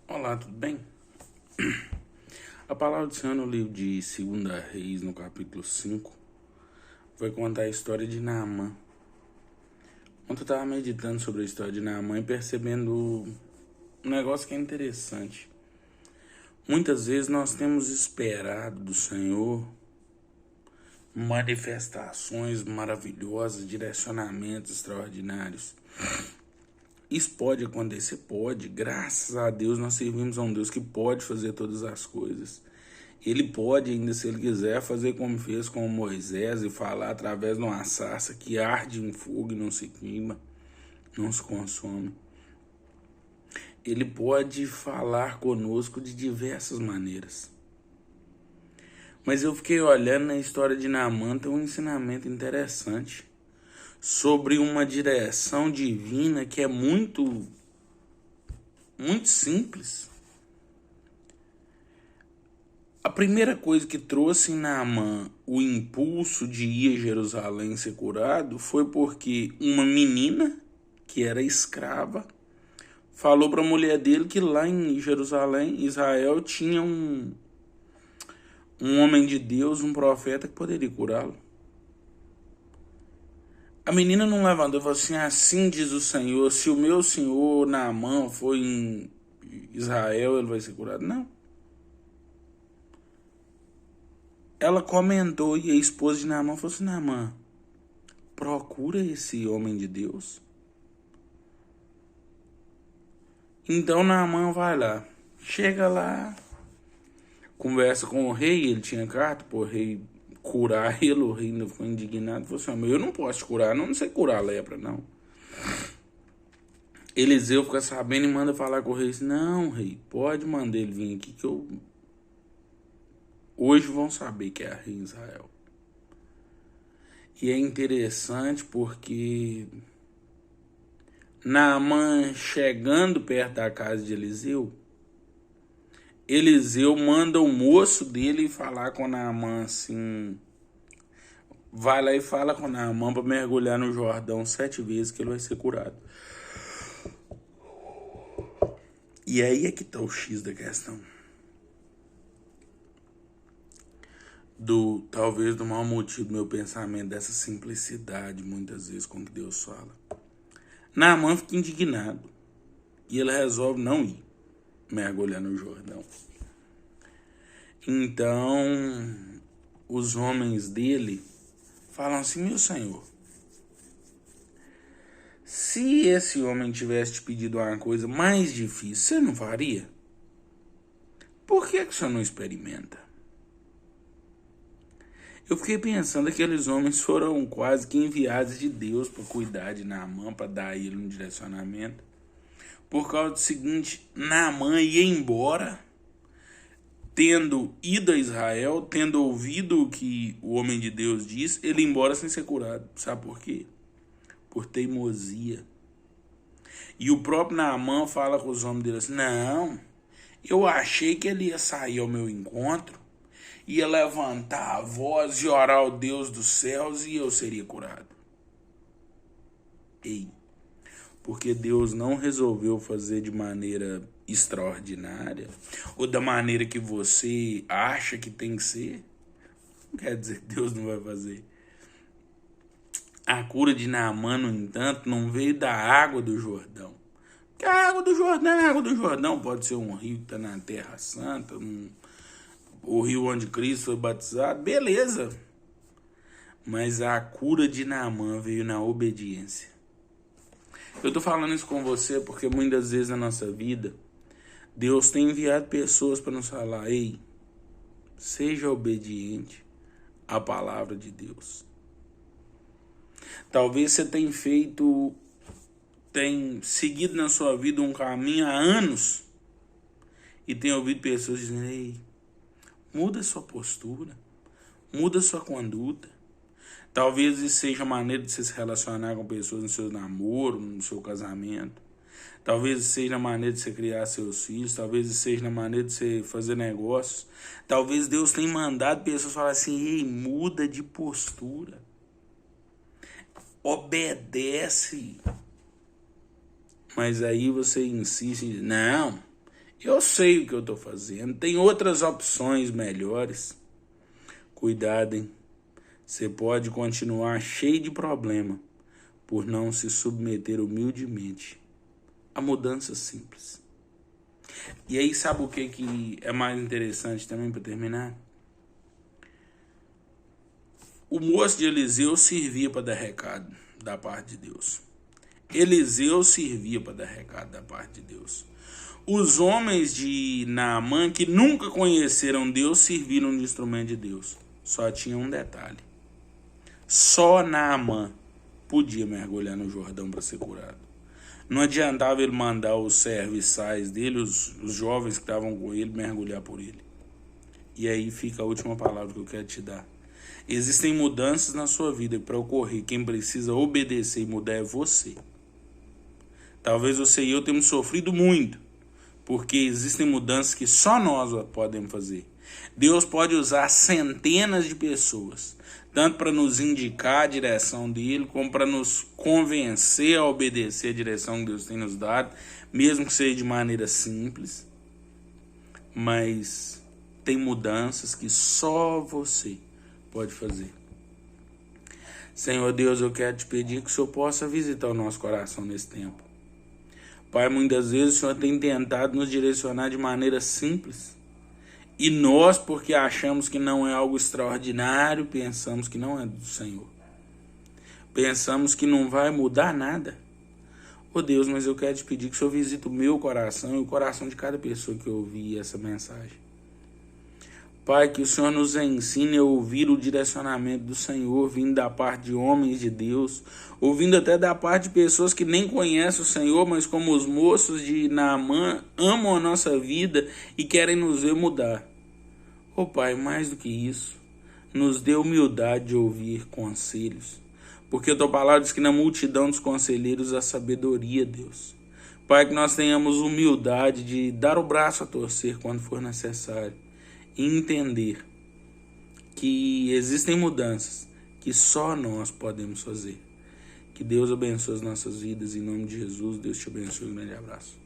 Olá, tudo bem? A palavra do Senhor no livro de 2 Reis, no capítulo 5, vai contar a história de Naamã. Ontem eu estava meditando sobre a história de Naamã e percebendo um negócio que é interessante. Muitas vezes nós temos esperado do Senhor manifestações maravilhosas, direcionamentos extraordinários. Isso pode acontecer? Pode. Graças a Deus nós servimos a um Deus que pode fazer todas as coisas. Ele pode ainda, se ele quiser, fazer como fez com Moisés e falar através de uma sarça que arde em fogo e não se queima, não se consome. Ele pode falar conosco de diversas maneiras. Mas eu fiquei olhando na história de Naamã, tem um ensinamento interessante sobre uma direção divina que é muito simples. A primeira coisa que trouxe em Naamã o impulso de ir a Jerusalém ser curado foi porque uma menina, que era escrava, falou para a mulher dele que lá em Jerusalém, Israel, tinha um homem de Deus, um profeta que poderia curá-lo. A menina não levantou e falou assim diz o Senhor, se o meu senhor Naamã for em Israel, ele vai ser curado. Não. Ela comentou e a esposa de Naamã falou assim, Naamã, procura esse homem de Deus. Então Naamã vai lá. Chega lá, conversa com o rei, ele tinha carta pro rei curar ele, o rei ainda ficou indignado, falou assim, eu não posso te curar, não sei curar a lepra, não. Eliseu fica sabendo e manda falar com o rei, não, rei, pode mandar ele vir aqui que eu... Hoje vão saber que é a rei Israel. E é interessante porque Naamã chegando perto da casa de Eliseu, Eliseu manda o moço dele falar com Naamã assim, vai lá e fala com Naamã para mergulhar no Jordão 7 vezes que ele vai ser curado. E aí é que tá o X da questão. Talvez do mau motivo do meu pensamento, dessa simplicidade muitas vezes com que Deus fala. Naamã fica indignado e ele resolve não ir mergulhar no Jordão. Então os homens dele falam assim, meu senhor, se esse homem tivesse te pedido uma coisa mais difícil, você não faria? Por que o senhor não experimenta? Eu fiquei pensando, aqueles homens foram quase que enviados de Deus para cuidar de Naamã, para dar a ele um direcionamento. Por causa do seguinte, Naamã ia embora, tendo ido a Israel, tendo ouvido o que o homem de Deus disse, ele ia embora sem ser curado. Sabe por quê? Por teimosia. E o próprio Naamã fala com os homens dele assim, não, eu achei que ele ia sair ao meu encontro, ia levantar a voz e orar ao Deus dos céus e eu seria curado. Ei, porque Deus não resolveu fazer de maneira extraordinária ou da maneira que você acha que tem que ser, não quer dizer que Deus não vai fazer. A cura de Naamã, no entanto, não veio da água do Jordão. Porque a água do Jordão pode ser um rio que está na Terra Santa, o rio onde Cristo foi batizado, beleza. Mas a cura de Naamã veio na obediência. Eu tô falando isso com você porque muitas vezes na nossa vida, Deus tem enviado pessoas para nos falar, ei, seja obediente à palavra de Deus. Talvez você tenha seguido na sua vida um caminho há anos e tenha ouvido pessoas dizendo, ei, muda sua postura, muda sua conduta. Talvez isso seja a maneira de você se relacionar com pessoas no seu namoro, no seu casamento. Talvez isso seja a maneira de você criar seus filhos. Talvez isso seja a maneira de você fazer negócios. Talvez Deus tenha mandado pessoas falar assim, ei, muda de postura. Obedece. Mas aí você insiste, não, Eu sei o que eu estou fazendo, tem outras opções melhores. Cuidado, hein? Você pode continuar cheio de problema por não se submeter humildemente a mudanças simples. E aí, sabe o que é mais interessante também para terminar? O moço de Eliseu servia para dar recado da parte de Deus. Eliseu servia para dar recado da parte de Deus. Os homens de Naamã, que nunca conheceram Deus, serviram de instrumento de Deus. Só tinha um detalhe. Só Naamã podia mergulhar no Jordão para ser curado. Não adiantava ele mandar os serviçais dele, os jovens que estavam com ele, mergulhar por ele. E aí fica a última palavra que eu quero te dar. Existem mudanças na sua vida para ocorrer. Quem precisa obedecer e mudar é você. Talvez você e eu tenhamos sofrido muito, porque existem mudanças que só nós podemos fazer. Deus pode usar centenas de pessoas, tanto para nos indicar a direção dele, como para nos convencer a obedecer a direção que Deus tem nos dado, mesmo que seja de maneira simples. Mas tem mudanças que só você pode fazer. Senhor Deus, eu quero te pedir que o Senhor possa visitar o nosso coração nesse tempo. Pai, muitas vezes o Senhor tem tentado nos direcionar de maneira simples. E nós, porque achamos que não é algo extraordinário, pensamos que não é do Senhor. Pensamos que não vai mudar nada. Oh Deus, mas eu quero te pedir que o Senhor visite o meu coração e o coração de cada pessoa que ouvir essa mensagem. Pai, que o Senhor nos ensine a ouvir o direcionamento do Senhor, vindo da parte de homens de Deus, ouvindo até da parte de pessoas que nem conhecem o Senhor, mas como os moços de Naamã, amam a nossa vida e querem nos ver mudar. Oh Pai, mais do que isso, nos dê humildade de ouvir conselhos, porque a tua palavra diz que na multidão dos conselheiros há sabedoria, Deus. Pai, que nós tenhamos humildade de dar o braço a torcer quando for necessário, e entender que existem mudanças que só nós podemos fazer. Que Deus abençoe as nossas vidas. Em nome de Jesus, Deus te abençoe. Um grande abraço.